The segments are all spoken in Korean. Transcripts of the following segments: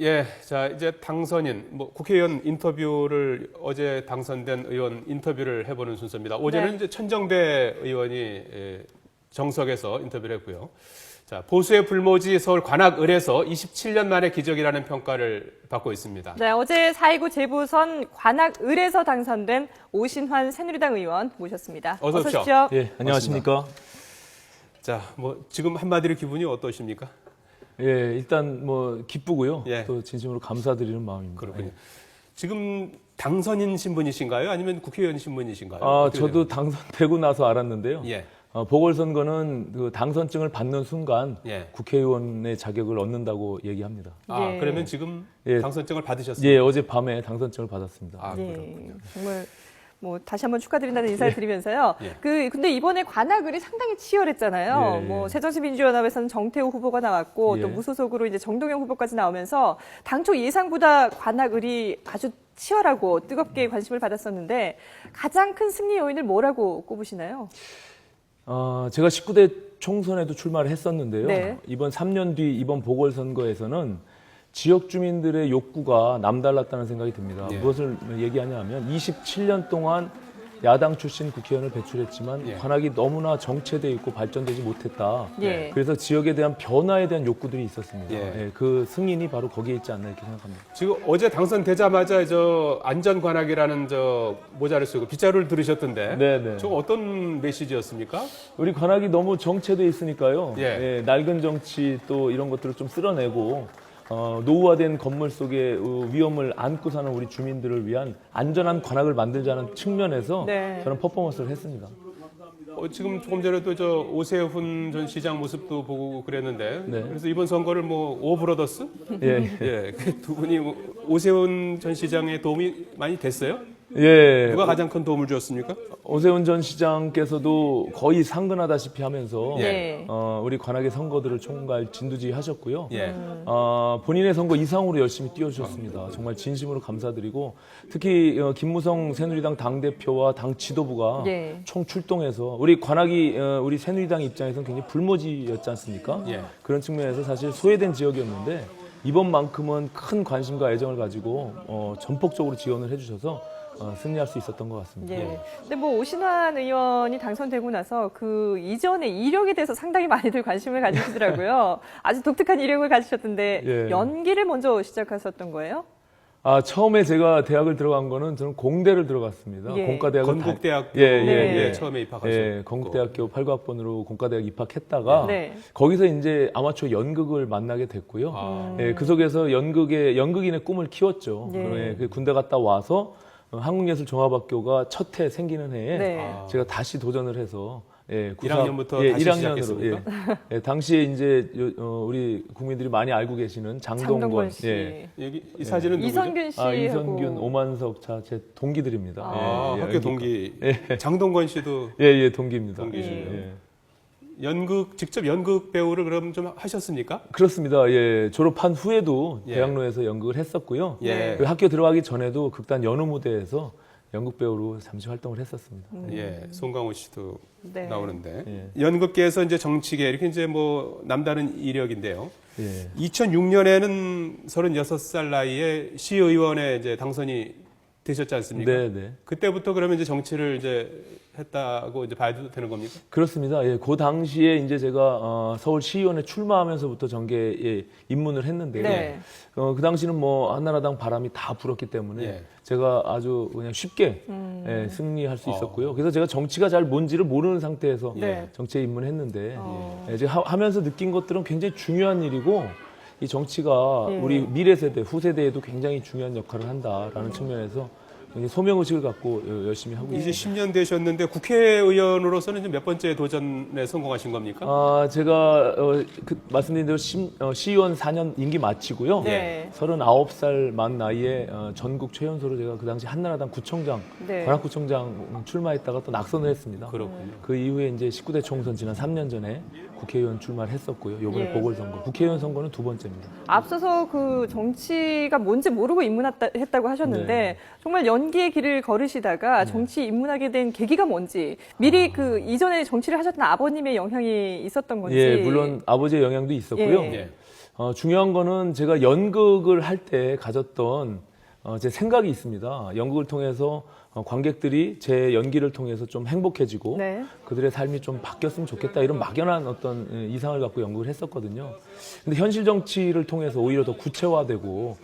예, 자 이제 당선인, 국회의원 인터뷰를 어제 당선된 의원 인터뷰를 해보는 순서입니다. 어제는 네. 이제 천정배 의원이 정석에서 인터뷰를 했고요. 자, 보수의 불모지 서울 관악을에서 27년 만의 기적이라는 평가를 받고 있습니다. 네, 어제 4.29 재보선 관악을에서 당선된 오신환 새누리당 의원 모셨습니다. 어서 오십시오. 예, 안녕하십니까? 자, 지금 한마디로 기분이 어떠십니까? 예, 일단 기쁘고요. 예. 또 진심으로 감사드리는 마음입니다. 그렇군요. 예. 지금 당선인 신분이신가요? 아니면 국회의원 신분이신가요? 저도 당선되고 나서 알았는데요. 예. 보궐선거는 그 당선증을 받는 순간 예. 국회의원의 자격을 얻는다고 얘기합니다. 아, 예. 그러면 지금 예. 당선증을 받으셨어요? 예, 어제 밤에 당선증을 받았습니다. 아, 예, 그렇군요. 정말 다시 한번 축하드린다는 인사를 드리면서요. 예. 근데 이번에 관악을이 상당히 치열했잖아요. 예, 예. 새정치민주연합에서는 정태우 후보가 나왔고 예. 또 무소속으로 이제 정동영 후보까지 나오면서 당초 예상보다 관악을이 아주 치열하고 뜨겁게 관심을 받았었는데 가장 큰 승리 요인을 뭐라고 꼽으시나요? 제가 19대 총선에도 출마를 했었는데요. 네. 이번 3년 뒤 이번 보궐선거에서는 지역 주민들의 욕구가 남달랐다는 생각이 듭니다. 예. 무엇을 얘기하냐 하면 27년 동안 야당 출신 국회의원을 배출했지만 예. 관악이 너무나 정체돼 있고 발전되지 못했다. 예. 그래서 지역에 대한 변화에 대한 욕구들이 있었습니다. 예. 예, 그 승인이 바로 거기에 있지 않나 이렇게 생각합니다. 지금 어제 당선되자마자 안전관악이라는 모자를 쓰고 빗자루를 들으셨던데. 네네. 저 어떤 메시지였습니까? 우리 관악이 너무 정체돼 있으니까요. 예. 예, 낡은 정치 또 이런 것들을 좀 쓸어내고 노후화된 건물 속에 위험을 안고 사는 우리 주민들을 위한 안전한 관악을 만들자는 측면에서 네. 저는 퍼포먼스를 했습니다. 지금 조금 전에도 오세훈 전 시장 모습도 보고 그랬는데. 네. 그래서 이번 선거를 오브러더스? 예, 예. 그 두 분이 오세훈 전 시장의 도움이 많이 됐어요? 예. 누가 가장 큰 도움을 주었습니까? 오세훈 전 시장께서도 거의 상근하다시피 하면서 예. 우리 관악의 선거들을 총괄 진두지휘하셨고요. 예. 본인의 선거 이상으로 열심히 뛰어주셨습니다. 정말 진심으로 감사드리고 특히 김무성 새누리당 당대표와 당 지도부가 예. 총 출동해서 우리 관악이 우리 새누리당 입장에서는 굉장히 불모지였지 않습니까? 예. 그런 측면에서 사실 소외된 지역이었는데 이번만큼은 큰 관심과 애정을 가지고 전폭적으로 지원을 해주셔서 승리할 수 있었던 것 같습니다. 예. 근데 오신환 의원이 당선되고 나서 그 이전의 이력에 대해서 상당히 많이들 관심을 가지시더라고요. 아주 독특한 이력을 가지셨던데 예. 연기를 먼저 시작하셨던 거예요? 처음에 제가 대학을 들어간 거는 저는 공대를 들어갔습니다. 예. 공과대학을 건국대학교 네. 처음에 입학하셨고. 예, 건국대학교 8과학번으로 공과대학 입학했다가 네. 거기서 이제 아마추어 연극을 만나게 됐고요. 아. 예, 그 속에서 연극인의 꿈을 키웠죠. 예. 그 군대 갔다 와서 한국예술종합학교가 첫 해 생기는 해에 네. 제가 다시 도전을 해서 1학년부터 다시 시작했습니까? 당시에 이제 우리 국민들이 많이 알고 계시는 장동건 씨. 예. 여기 이 사진은 누구죠? 이선균 씨하고 이선균, 오만석 제 동기들입니다. 예, 학교 연극과. 동기. 장동건 씨도 예, 동기입니다. 동기시네요. 예. 직접 연극 배우를 그럼 좀 하셨습니까? 그렇습니다. 예, 졸업한 후에도 예. 대학로에서 연극을 했었고요. 예. 그 학교 들어가기 전에도 극단 연우 무대에서 연극 배우로 잠시 활동을 했었습니다. 예, 송강호 씨도 네. 나오는데 예. 연극계에서 이제 정치계 이렇게 이제 남다른 이력인데요. 예. 2006년에는 36살 나이에 시의원에 이제 당선이 되셨지 않습니까? 네, 네. 그때부터 그러면 이제 정치를 이제 했다고 이제 봐야 되는 겁니까? 그렇습니다. 예, 그 당시에 이제 제가 서울 시의원에 출마하면서부터 정계에 입문을 했는데요. 네. 그 당시는 한나라당 바람이 다 불었기 때문에 예. 제가 아주 그냥 쉽게 승리할 수 있었고요. 그래서 제가 정치가 잘 뭔지를 모르는 상태에서 네. 정치에 입문했는데 제가 하면서 느낀 것들은 굉장히 중요한 일이고 이 정치가 예. 우리 미래 세대, 후세대에도 굉장히 중요한 역할을 한다라는 측면에서 굉장히 소명의식을 갖고 열심히 하고 이제 있습니다. 10년 되셨는데 국회의원으로서는 이제 몇 번째 도전에 성공하신 겁니까? 제가 말씀드린 대로 시의원 4년 임기 마치고요. 네. 39살 만 나이에 전국 최연소로 제가 그 당시 한나라당 구청장, 네. 관악구청장 출마했다가 또 낙선을 했습니다. 그렇군요. 그 이후에 이제 19대 총선 지난 3년 전에 국회의원 출마를 했었고요. 이번에 예. 보궐선거, 국회의원 선거는 두 번째입니다. 앞서서 그 정치가 뭔지 모르고 입문했다고 하셨는데 네. 정말 연기의 길을 걸으시다가 정치 입문하게 된 계기가 뭔지 미리 그 이전에 정치를 하셨던 아버님의 영향이 있었던 건지. 예, 물론 아버지의 영향도 있었고요. 예. 예. 중요한 거는 제가 연극을 할 때 가졌던 제 생각이 있습니다. 연극을 통해서 관객들이 제 연기를 통해서 좀 행복해지고 네. 그들의 삶이 좀 바뀌었으면 좋겠다 이런 막연한 어떤 이상을 갖고 연극을 했었거든요. 근데 현실 정치를 통해서 오히려 더 구체화되고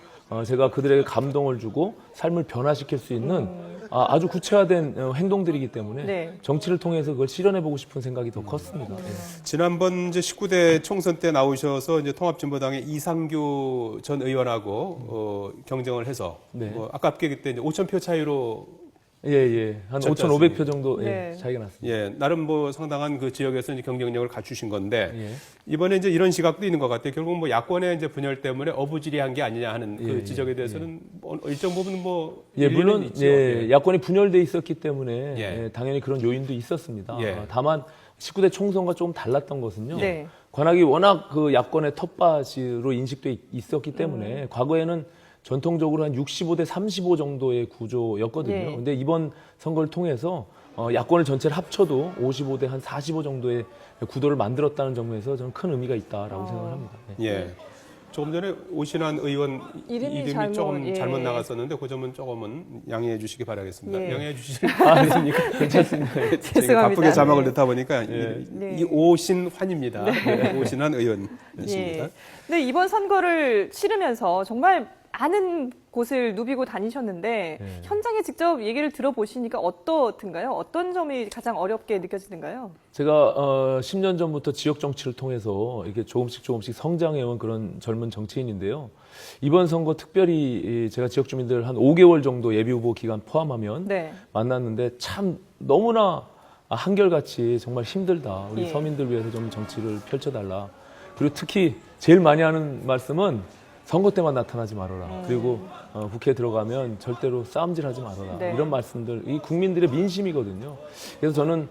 제가 그들에게 감동을 주고 삶을 변화시킬 수 있는 아주 구체화된 행동들이기 때문에 네. 정치를 통해서 그걸 실현해보고 싶은 생각이 더 컸습니다. 지난번 이제 19대 총선 때 나오셔서 이제 통합진보당의 이상규 전 의원하고 경쟁을 해서 네. 뭐 아깝게 그때 이제 5,000표 차이로 예. 한 졌지 5,500표 정도 네. 차이가 났습니다. 예, 나름 뭐 상당한 그 지역에서 이제 경쟁력을 갖추신 건데 예. 이번에 이제 이런 시각도 있는 것 같아요. 결국 뭐 야권의 이제 분열 때문에 어부지리한 게 아니냐 하는 그 예, 지적에 대해서는 뭐 일정 부분 뭐 예, 일리는 물론 있죠. 예, 야권이 분열돼 있었기 때문에 예. 예, 당연히 그런 요인도 있었습니다. 예. 다만 19대 총선과 좀 달랐던 것은요. 네. 관악이 워낙 그 야권의 텃밭으로 인식돼 있었기 때문에 과거에는 전통적으로 한 65대 35 정도의 구조였거든요. 예. 근데 이번 선거를 통해서 야권을 전체를 합쳐도 55대 한 45 정도의 구도를 만들었다는 점에서 저는 큰 의미가 있다라고 생각을 합니다. 네. 예. 조금 전에 오신환 의원 이름이 조금 예. 잘못 나갔었는데 그 점은 조금은 양해해 주시기 바라겠습니다. 예. 양해해 주실 않습니까? 괜찮습니다. 제가 죄송합니다. 바쁘게 자막을 네. 넣다 보니까 네. 이 오신환입니다. 네. 오신환 의원이십니다. 예. 근데 이번 선거를 치르면서 정말 많은 곳을 누비고 다니셨는데 네. 현장에 직접 얘기를 들어보시니까 어떻든가요? 어떤 점이 가장 어렵게 느껴지는가요? 제가 10년 전부터 지역 정치를 통해서 이렇게 조금씩 성장해온 그런 젊은 정치인인데요. 이번 선거 특별히 제가 지역 주민들 한 5개월 정도 예비 후보 기간 포함하면 네. 만났는데 참 너무나 한결같이 정말 힘들다. 우리 예. 서민들 위해서 좀 정치를 펼쳐달라. 그리고 특히 제일 많이 하는 말씀은 선거 때만 나타나지 말아라. 그리고 국회에 들어가면 절대로 싸움질하지 말아라. 네. 이런 말씀들, 이 국민들의 민심이거든요. 그래서 저는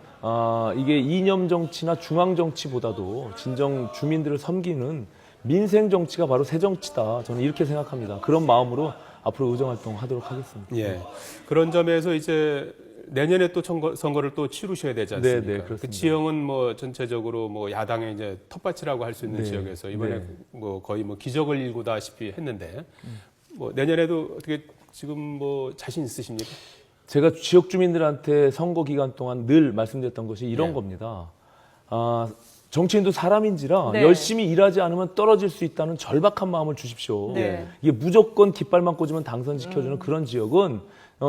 이게 이념 정치나 중앙 정치보다도 진정 주민들을 섬기는 민생 정치가 바로 새 정치다. 저는 이렇게 생각합니다. 그런 마음으로 앞으로 의정 활동하도록 하겠습니다. 예. 그런 점에서 이제 내년에 또 선거를 또 치르셔야 되지 않습니까? 네, 그렇습니다. 그 지형은 뭐 전체적으로 뭐 야당의 이제 텃밭이라고 할 수 있는 네, 지역에서 이번에 네. 뭐 거의 뭐 기적을 일구다시피 했는데 뭐 내년에도 어떻게 지금 뭐 자신 있으십니까? 제가 지역 주민들한테 선거 기간 동안 늘 말씀드렸던 것이 이런 네. 겁니다. 정치인도 사람인지라 네. 열심히 일하지 않으면 떨어질 수 있다는 절박한 마음을 주십시오. 네. 이게 무조건 깃발만 꽂으면 당선시켜주는 그런 지역은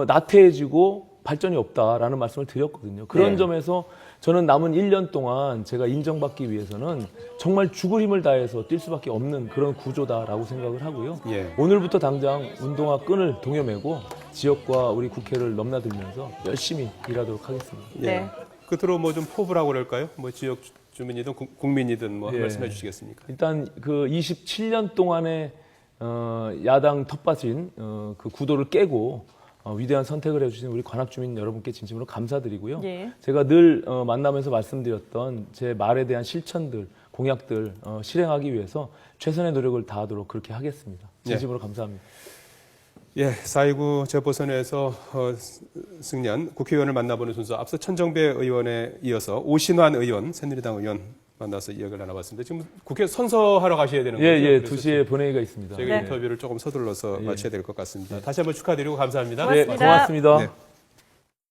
나태해지고 발전이 없다라는 말씀을 드렸거든요. 그런 네. 점에서 저는 남은 1년 동안 제가 인정받기 위해서는 정말 죽을 힘을 다해서 뛸 수밖에 없는 그런 구조다라고 생각을 하고요. 예. 오늘부터 당장 운동화 끈을 동여매고 지역과 우리 국회를 넘나들면서 열심히 일하도록 하겠습니다. 예. 네. 끝으로 뭐 좀 포부라고 그럴까요? 뭐 지역 주민이든 국민이든 뭐 예. 말씀해 주시겠습니까? 일단 그 27년 동안의 야당 텃밭인 그 구도를 깨고 위대한 선택을 해주신 우리 관악 주민 여러분께 진심으로 감사드리고요. 예. 제가 늘 만나면서 말씀드렸던 제 말에 대한 실천들, 공약들 실행하기 위해서 최선의 노력을 다하도록 그렇게 하겠습니다. 진심으로 감사합니다. 예, 4.29 재보선에서 승리한 국회의원을 만나보는 순서 앞서 천정배 의원에 이어서 오신환 의원, 새누리당 의원 만나서 이야기를 나눠봤습니다. 지금 국회 선서하러 가셔야 되는 거죠? 예, 그래서 2시에 본회의가 있습니다. 저희가 네. 인터뷰를 조금 서둘러서 마쳐야 될 것 같습니다. 다시 한번 축하드리고 감사합니다. 네, 고맙습니다. 고맙습니다. 네.